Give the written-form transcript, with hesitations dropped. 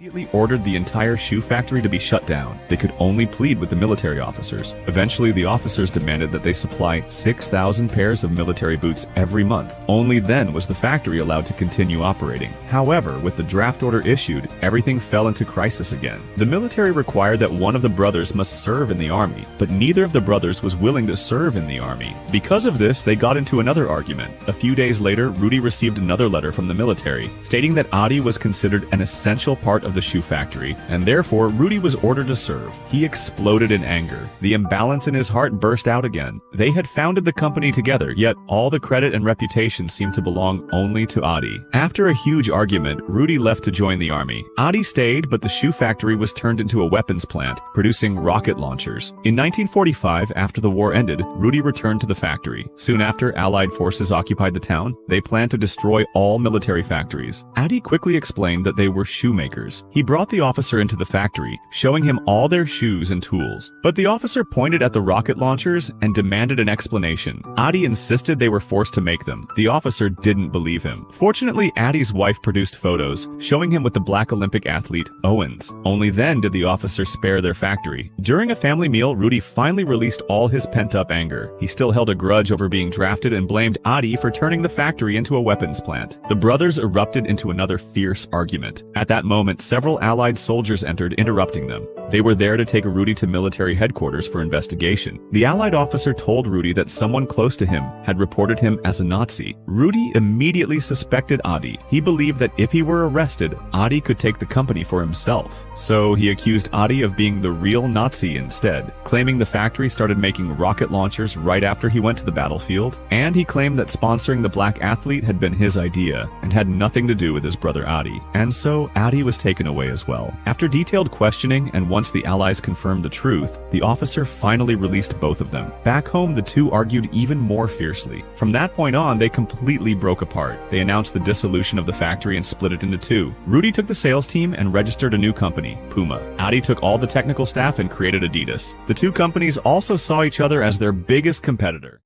Immediately ordered the entire shoe factory to be shut down. They could only plead with the military officers. Eventually, the officers demanded that they supply 6,000 pairs of military boots every month. Only then was the factory allowed to continue operating. However, with the draft order issued, everything fell into crisis again. The military required that one of the brothers must serve in the army, but neither of the brothers was willing to serve in the army. Because of this, they got into another argument. A few days later, Rudy received another letter from the military, stating that Adi was considered an essential part of the shoe factory, and therefore Rudy was ordered to serve. He exploded in anger. The imbalance in his heart burst out again. They had founded the company together, yet all the credit and reputation seemed to belong only to Adi. After a huge argument, Rudy left to join the army. Adi stayed, but the shoe factory was turned into a weapons plant, producing rocket launchers. In 1945, after the war ended, Rudy returned to the factory. Soon after, Allied forces occupied the town. They planned to destroy all military factories. Adi quickly explained that they were shoemakers. He brought the officer into the factory, showing him all their shoes and tools. But the officer pointed at the rocket launchers and demanded an explanation. Adi insisted they were forced to make them. The officer didn't believe him. Fortunately, Adi's wife produced photos, showing him with the black Olympic athlete, Owens. Only then did the officer spare their factory. During a family meal, Rudy finally released all his pent-up anger. He still held a grudge over being drafted and blamed Adi for turning the factory into a weapons plant. The brothers erupted into another fierce argument. At that moment, several Allied soldiers entered, interrupting them. They were there to take Rudy to military headquarters for investigation. The Allied officer told Rudy that someone close to him had reported him as a Nazi. Rudy immediately suspected Adi. He believed that if he were arrested, Adi could take the company for himself. So he accused Adi of being the real Nazi instead, claiming the factory started making rocket launchers right after he went to the battlefield, and he claimed that sponsoring the black athlete had been his idea and had nothing to do with his brother Adi. And so Adi was taken away as well. After detailed questioning and once the Allies confirmed the truth, the officer finally released both of them. Back home, the two argued even more fiercely. From that point on, they completely broke apart. They announced the dissolution of the factory and split it into two. Rudy took the sales team and registered a new company, Puma. Adi took all the technical staff and created Adidas. The two companies also saw each other as their biggest competitor.